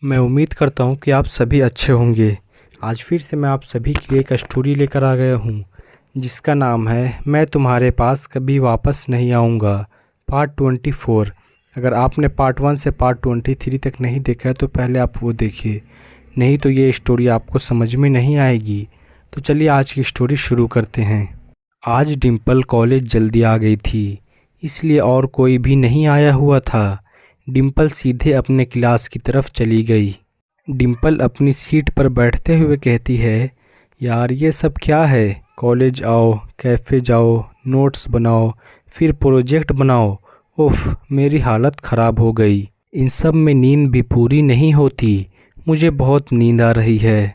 मैं उम्मीद करता हूँ कि आप सभी अच्छे होंगे। आज फिर से मैं आप सभी के लिए एक स्टोरी लेकर आ गया हूँ जिसका नाम है मैं तुम्हारे पास कभी वापस नहीं आऊँगा पार्ट 24। अगर आपने पार्ट 1 से पार्ट 23 तक नहीं देखा है तो पहले आप वो देखिए, नहीं तो ये स्टोरी आपको समझ में नहीं आएगी। तो चलिए आज की स्टोरी शुरू करते हैं। आज डिम्पल कॉलेज जल्दी आ गई थी, इसलिए और कोई भी नहीं आया हुआ था। डिम्पल सीधे अपने क्लास की तरफ चली गई। डिम्पल अपनी सीट पर बैठते हुए कहती है, यार ये सब क्या है? कॉलेज आओ, कैफ़े जाओ, नोट्स बनाओ, फिर प्रोजेक्ट बनाओ। उफ, मेरी हालत ख़राब हो गई। इन सब में नींद भी पूरी नहीं होती। मुझे बहुत नींद आ रही है।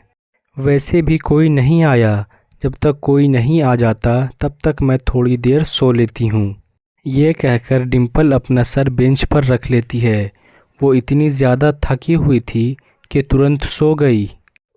वैसे भी कोई नहीं आया। जब तक कोई नहीं आ जाता तब तक मैं थोड़ी देर सो लेती हूँ। ये कहकर डिम्पल अपना सर बेंच पर रख लेती है। वो इतनी ज़्यादा थकी हुई थी कि तुरंत सो गई।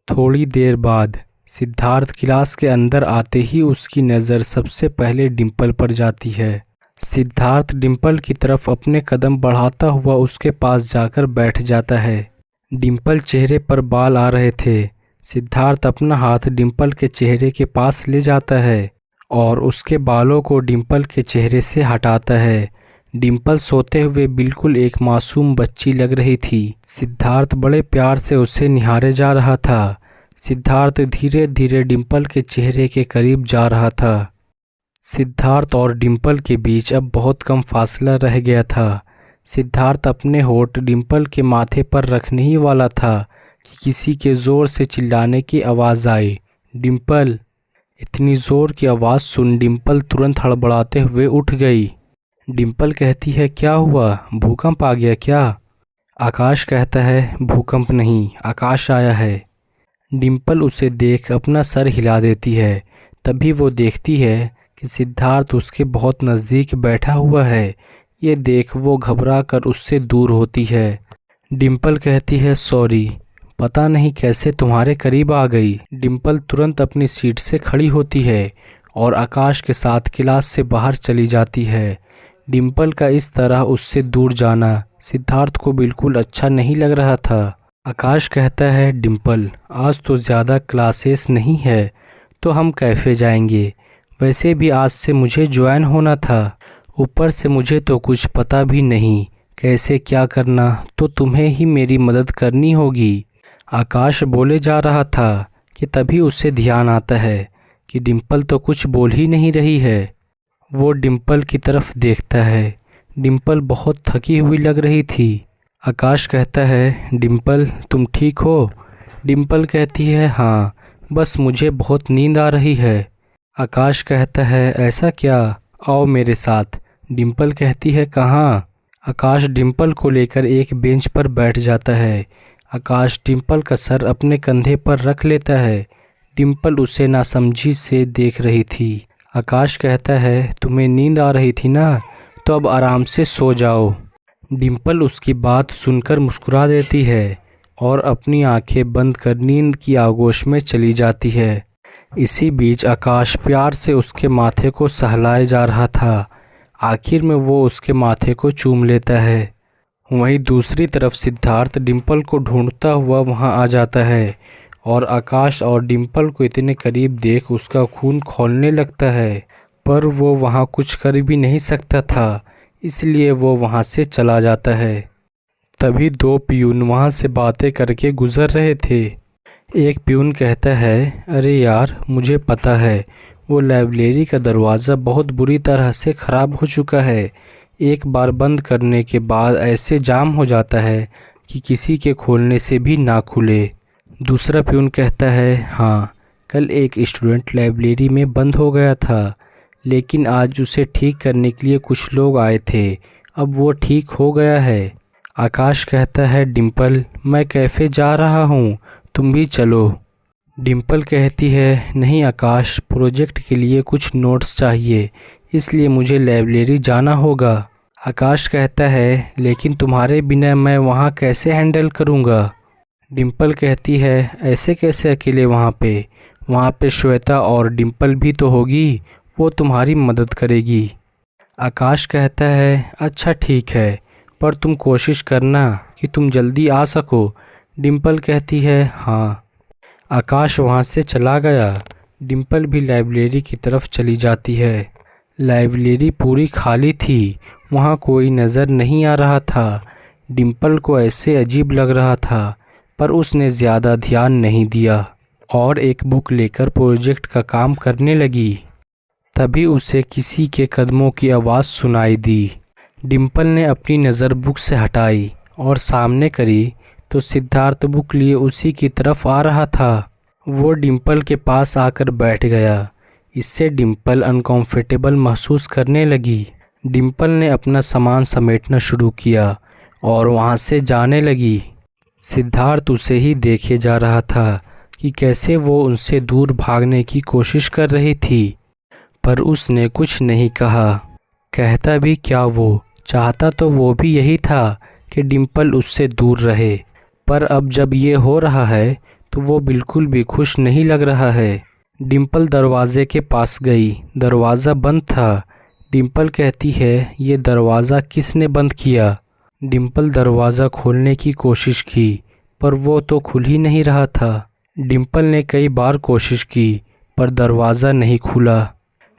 थोड़ी देर बाद सिद्धार्थ क्लास के अंदर आते ही उसकी नज़र सबसे पहले डिम्पल पर जाती है। सिद्धार्थ डिम्पल की तरफ अपने कदम बढ़ाता हुआ उसके पास जाकर बैठ जाता है। डिम्पल चेहरे पर बाल आ रहे थे। सिद्धार्थ अपना हाथ डिम्पल के चेहरे के पास ले जाता है और उसके बालों को डिम्पल के चेहरे से हटाता है। डिम्पल सोते हुए बिल्कुल एक मासूम बच्ची लग रही थी। सिद्धार्थ बड़े प्यार से उसे निहारे जा रहा था। सिद्धार्थ धीरे धीरे डिम्पल के चेहरे के करीब जा रहा था। सिद्धार्थ और डिम्पल के बीच अब बहुत कम फासला रह गया था। सिद्धार्थ अपने होठ डिम्पल के माथे पर रखने ही वाला था कि किसी के ज़ोर से चिल्लाने की आवाज़ आई, डिम्पल। इतनी ज़ोर की आवाज़ सुन डिम्पल तुरंत हड़बड़ाते हुए उठ गई। डिम्पल कहती है, क्या हुआ? भूकंप आ गया क्या? आकाश कहता है, भूकंप नहीं, आकाश आया है। डिम्पल उसे देख अपना सर हिला देती है। तभी वो देखती है कि सिद्धार्थ उसके बहुत नज़दीक बैठा हुआ है। ये देख वो घबरा कर उससे दूर होती है। डिम्पल कहती है, सॉरी, पता नहीं कैसे तुम्हारे करीब आ गई। डिम्पल तुरंत अपनी सीट से खड़ी होती है और आकाश के साथ क्लास से बाहर चली जाती है। डिम्पल का इस तरह उससे दूर जाना सिद्धार्थ को बिल्कुल अच्छा नहीं लग रहा था। आकाश कहता है, डिम्पल, आज तो ज़्यादा क्लासेस नहीं है तो हम कैफ़े जाएंगे। वैसे भी आज से मुझे ज्वाइन होना था। ऊपर से मुझे तो कुछ पता भी नहीं कैसे क्या करना, तो तुम्हें ही मेरी मदद करनी होगी। आकाश बोले जा रहा था कि तभी उसे ध्यान आता है कि डिम्पल तो कुछ बोल ही नहीं रही है। वो डिम्पल की तरफ देखता है। डिम्पल बहुत थकी हुई लग रही थी। आकाश कहता है, डिम्पल तुम ठीक हो? डिम्पल कहती है, हाँ, बस मुझे बहुत नींद आ रही है। आकाश कहता है, ऐसा क्या? आओ मेरे साथ। डिम्पल कहती है, कहाँ? आकाश डिम्पल को लेकर एक बेंच पर बैठ जाता है। आकाश डिम्पल का सर अपने कंधे पर रख लेता है। डिम्पल उसे नासमझी से देख रही थी। आकाश कहता है, तुम्हें नींद आ रही थी ना, तो अब आराम से सो जाओ। डिम्पल उसकी बात सुनकर मुस्कुरा देती है और अपनी आंखें बंद कर नींद की आगोश में चली जाती है। इसी बीच आकाश प्यार से उसके माथे को सहलाए जा रहा था। आखिर में वो उसके माथे को चूम लेता है। वहीं दूसरी तरफ सिद्धार्थ डिम्पल को ढूंढता हुआ वहां आ जाता है और आकाश और डिम्पल को इतने करीब देख उसका खून खौलने लगता है, पर वो वहां कुछ कर भी नहीं सकता था, इसलिए वो वहां से चला जाता है। तभी दो पियून वहां से बातें करके गुजर रहे थे। एक पियून कहता है, अरे यार, मुझे पता है वो लाइब्रेरी का दरवाज़ा बहुत बुरी तरह से ख़राब हो चुका है। एक बार बंद करने के बाद ऐसे जाम हो जाता है कि किसी के खोलने से भी ना खुले। दूसरा पियून कहता है, हाँ, कल एक स्टूडेंट लाइब्रेरी में बंद हो गया था, लेकिन आज उसे ठीक करने के लिए कुछ लोग आए थे। अब वो ठीक हो गया है। आकाश कहता है, डिम्पल, मैं कैफ़े जा रहा हूँ, तुम भी चलो। डिम्पल कहती है, नहीं आकाश, प्रोजेक्ट के लिए कुछ नोट्स चाहिए, इसलिए मुझे लाइब्रेरी जाना होगा। आकाश कहता है, लेकिन तुम्हारे बिना मैं वहाँ कैसे हैंडल करूँगा? डिम्पल कहती है, ऐसे कैसे अकेले वहाँ पे श्वेता और डिम्पल भी तो होगी, वो तुम्हारी मदद करेगी। आकाश कहता है, अच्छा ठीक है, पर तुम कोशिश करना कि तुम जल्दी आ सको। डिम्पल कहती है हाँ। आकाश वहाँ से चला गया। डिम्पल भी लाइब्रेरी की तरफ चली जाती है। लाइब्रेरी पूरी खाली थी, वहाँ कोई नज़र नहीं आ रहा था। डिम्पल को ऐसे अजीब लग रहा था, पर उसने ज़्यादा ध्यान नहीं दिया और एक बुक लेकर प्रोजेक्ट का काम करने लगी। तभी उसे किसी के कदमों की आवाज़ सुनाई दी। डिम्पल ने अपनी नज़र बुक से हटाई और सामने करी तो सिद्धार्थ बुक लिए उसी की तरफ आ रहा था। वो डिम्पल के पास आकर बैठ गया। इससे डिम्पल अनकंफर्टेबल महसूस करने लगी। डिम्पल ने अपना सामान समेटना शुरू किया और वहाँ से जाने लगी। सिद्धार्थ उसे ही देखे जा रहा था कि कैसे वो उनसे दूर भागने की कोशिश कर रही थी, पर उसने कुछ नहीं कहा। कहता भी क्या, वो चाहता तो वो भी यही था कि डिम्पल उससे दूर रहे, पर अब जब ये हो रहा है तो वो बिल्कुल भी खुश नहीं लग रहा है। डिम्पल दरवाजे के पास गई। दरवाज़ा बंद था। डिम्पल कहती है ये दरवाज़ा किसने बंद किया? डिम्पल दरवाज़ा खोलने की कोशिश की, पर वो तो खुल ही नहीं रहा था। डिम्पल ने कई बार कोशिश की, पर दरवाज़ा नहीं खुला।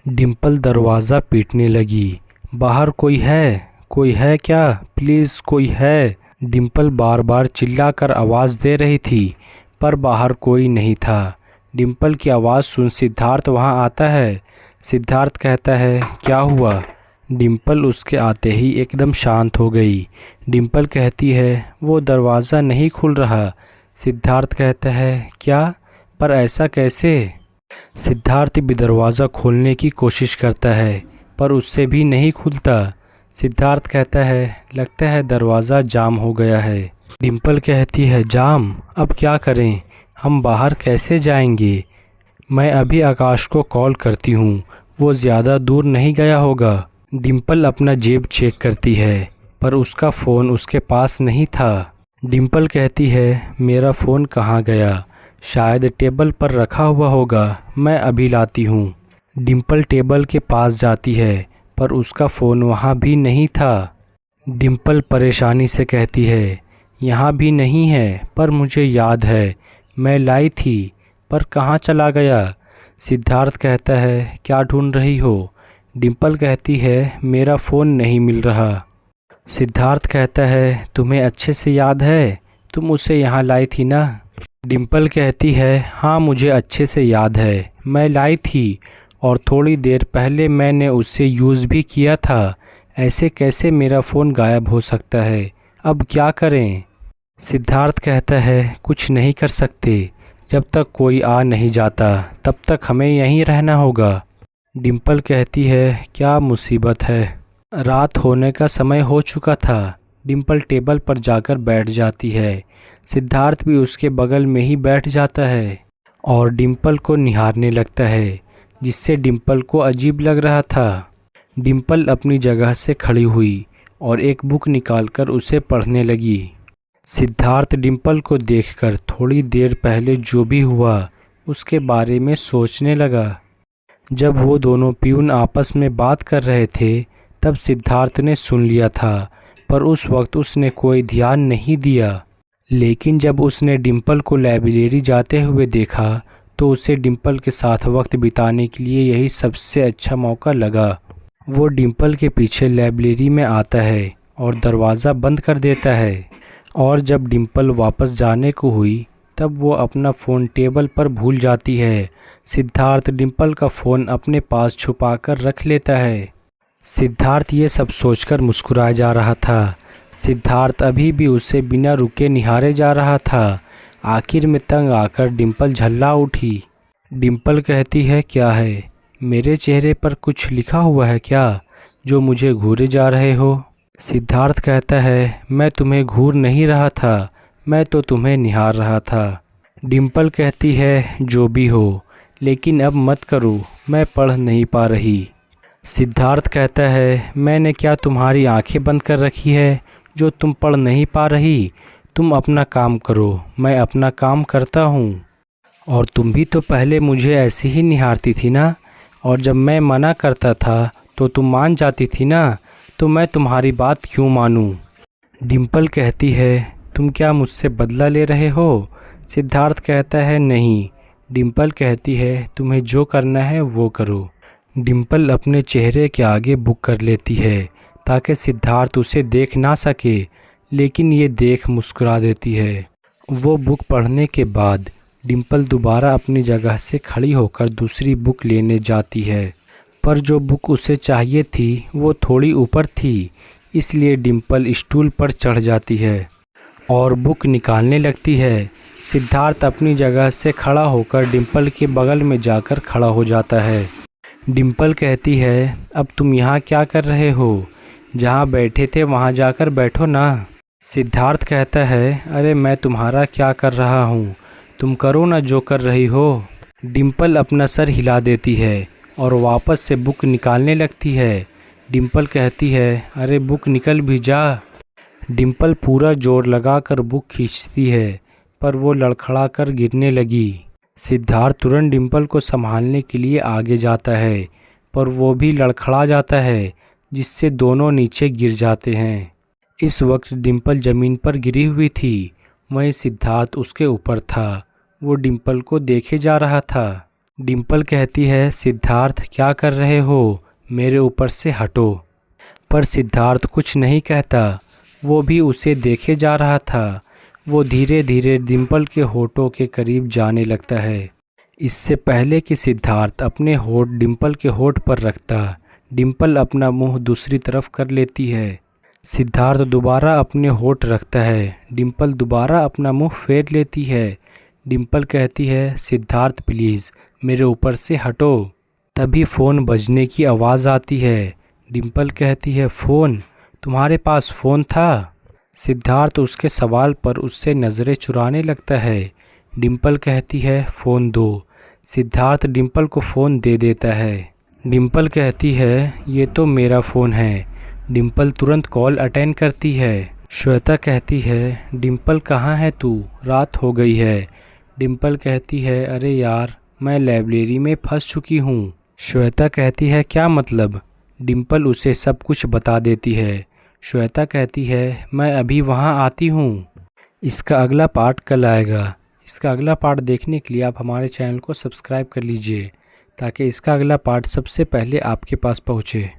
डिम्पल दरवाज़ा पीटने लगी। बाहर कोई है? कोई है क्या? प्लीज़ कोई है? डिम्पल बार बार चिल्लाकर आवाज़ दे रही थी, पर बाहर कोई नहीं था। डिम्पल की आवाज़ सुन सिद्धार्थ वहाँ आता है। सिद्धार्थ कहता है क्या हुआ? डिम्पल उसके आते ही एकदम शांत हो गई। डिम्पल कहती है वो दरवाज़ा नहीं खुल रहा। सिद्धार्थ कहता है क्या? पर ऐसा कैसे? सिद्धार्थ भी दरवाज़ा खोलने की कोशिश करता है, पर उससे भी नहीं खुलता। सिद्धार्थ कहता है लगता है दरवाज़ा जाम हो गया है। डिम्पल कहती है जाम? अब क्या करें? हम बाहर कैसे जाएंगे? मैं अभी आकाश को कॉल करती हूँ, वो ज़्यादा दूर नहीं गया होगा। डिम्पल अपना जेब चेक करती है, पर उसका फ़ोन उसके पास नहीं था। डिम्पल कहती है मेरा फ़ोन कहाँ गया? शायद टेबल पर रखा हुआ होगा, मैं अभी लाती हूँ। डिम्पल टेबल के पास जाती है, पर उसका फ़ोन वहाँ भी नहीं था। डिम्पल परेशानी से कहती है यहाँ भी नहीं है, पर मुझे याद है मैं लाई थी, पर कहाँ चला गया? सिद्धार्थ कहता है क्या ढूंढ रही हो? डिम्पल कहती है मेरा फ़ोन नहीं मिल रहा। सिद्धार्थ कहता है तुम्हें अच्छे से याद है, तुम उसे यहाँ लाई थी ना? डिम्पल कहती है हाँ मुझे अच्छे से याद है, मैं लाई थी और थोड़ी देर पहले मैंने उसे यूज़ भी किया था। ऐसे कैसे मेरा फ़ोन गायब हो सकता है? अब क्या करें? सिद्धार्थ कहता है कुछ नहीं कर सकते, जब तक कोई आ नहीं जाता तब तक हमें यहीं रहना होगा। डिम्पल कहती है क्या मुसीबत है? रात होने का समय हो चुका था। डिम्पल टेबल पर जाकर बैठ जाती है। सिद्धार्थ भी उसके बगल में ही बैठ जाता है और डिम्पल को निहारने लगता है, जिससे डिम्पल को अजीब लग रहा था। डिम्पल अपनी जगह से खड़ी हुई और एक बुक निकालकर उसे पढ़ने लगी। सिद्धार्थ डिम्पल को देखकर थोड़ी देर पहले जो भी हुआ उसके बारे में सोचने लगा। जब वो दोनों प्यून आपस में बात कर रहे थे तब सिद्धार्थ ने सुन लिया था, पर उस वक्त उसने कोई ध्यान नहीं दिया। लेकिन जब उसने डिम्पल को लाइब्रेरी जाते हुए देखा तो उसे डिम्पल के साथ वक्त बिताने के लिए यही सबसे अच्छा मौका लगा। वो डिम्पल के पीछे लाइब्रेरी में आता है और दरवाज़ा बंद कर देता है, और जब डिम्पल वापस जाने को हुई तब वो अपना फ़ोन टेबल पर भूल जाती है। सिद्धार्थ डिम्पल का फ़ोन अपने पास छुपाकर रख लेता है। सिद्धार्थ ये सब सोचकर मुस्कुराया जा रहा था। सिद्धार्थ अभी भी उसे बिना रुके निहारे जा रहा था। आखिर में तंग आकर डिम्पल झल्ला उठी। डिम्पल कहती है क्या है? मेरे चेहरे पर कुछ लिखा हुआ है क्या, जो मुझे घूरे जा रहे हो? सिद्धार्थ कहता है मैं तुम्हें घूर नहीं रहा था, मैं तो तुम्हें निहार रहा था। डिम्पल कहती है जो भी हो, लेकिन अब मत करो, मैं पढ़ नहीं पा रही। सिद्धार्थ कहता है मैंने क्या तुम्हारी आंखें बंद कर रखी है जो तुम पढ़ नहीं पा रही? तुम अपना काम करो, मैं अपना काम करता हूँ। और तुम भी तो पहले मुझे ऐसे ही निहारती थी ना, और जब मैं मना करता था तो तुम मान जाती थी ना, तो मैं तुम्हारी बात क्यों मानूं? डिम्पल कहती है तुम क्या मुझसे बदला ले रहे हो? सिद्धार्थ कहता है नहीं। डिम्पल कहती है तुम्हें जो करना है वो करो। डिम्पल अपने चेहरे के आगे बुक कर लेती है ताकि सिद्धार्थ उसे देख ना सके, लेकिन ये देख मुस्कुरा देती है। वो बुक पढ़ने के बाद डिम्पल दोबारा अपनी जगह से खड़ी होकर दूसरी बुक लेने जाती है, पर जो बुक उसे चाहिए थी वो थोड़ी ऊपर थी, इसलिए डिम्पल स्टूल पर चढ़ जाती है और बुक निकालने लगती है। सिद्धार्थ अपनी जगह से खड़ा होकर डिम्पल के बगल में जाकर खड़ा हो जाता है। डिम्पल कहती है अब तुम यहाँ क्या कर रहे हो? जहाँ बैठे थे वहाँ जाकर बैठो ना। सिद्धार्थ कहता है अरे मैं तुम्हारा क्या कर रहा हूँ, तुम करो ना जो कर रही हो। डिम्पल अपना सर हिला देती है और वापस से बुक निकालने लगती है। डिम्पल कहती है अरे बुक निकल भी जा। डिम्पल पूरा जोर लगाकर बुक खींचती है, पर वो लड़खड़ा कर गिरने लगी। सिद्धार्थ तुरंत डिम्पल को संभालने के लिए आगे जाता है, पर वो भी लड़खड़ा जाता है, जिससे दोनों नीचे गिर जाते हैं। इस वक्त डिम्पल ज़मीन पर गिरी हुई थी, वहीं सिद्धार्थ उसके ऊपर था। वो डिम्पल को देखे जा रहा था। डिम्पल कहती है सिद्धार्थ क्या कर रहे हो, मेरे ऊपर से हटो। पर सिद्धार्थ कुछ नहीं कहता, वो भी उसे देखे जा रहा था। वो धीरे धीरे डिम्पल के होठों के करीब जाने लगता है। इससे पहले कि सिद्धार्थ अपने होठ डिम्पल के होठ पर रखता, डिम्पल अपना मुंह दूसरी तरफ कर लेती है। सिद्धार्थ दोबारा अपने होठ रखता है, डिम्पल दोबारा अपना मुंह फेर लेती है। डिम्पल कहती है सिद्धार्थ प्लीज़ मेरे ऊपर से हटो। तभी फ़ोन बजने की आवाज़ आती है। डिम्पल कहती है फ़ोन? तुम्हारे पास फ़ोन था? सिद्धार्थ उसके सवाल पर उससे नज़रें चुराने लगता है। डिम्पल कहती है फ़ोन दो। सिद्धार्थ डिम्पल को फ़ोन दे देता है। डिम्पल कहती है ये तो मेरा फ़ोन है। डिम्पल तुरंत कॉल अटेंड करती है। श्वेता कहती है डिम्पल कहाँ है तू, रात हो गई है। डिम्पल कहती है अरे यार मैं लाइब्रेरी में फंस चुकी हूँ। श्वेता कहती है क्या मतलब? डिम्पल उसे सब कुछ बता देती है। श्वेता कहती है मैं अभी वहाँ आती हूँ। इसका अगला पार्ट कल आएगा। इसका अगला पार्ट देखने के लिए आप हमारे चैनल को सब्सक्राइब कर लीजिए, ताकि इसका अगला पार्ट सबसे पहले आपके पास पहुँचे।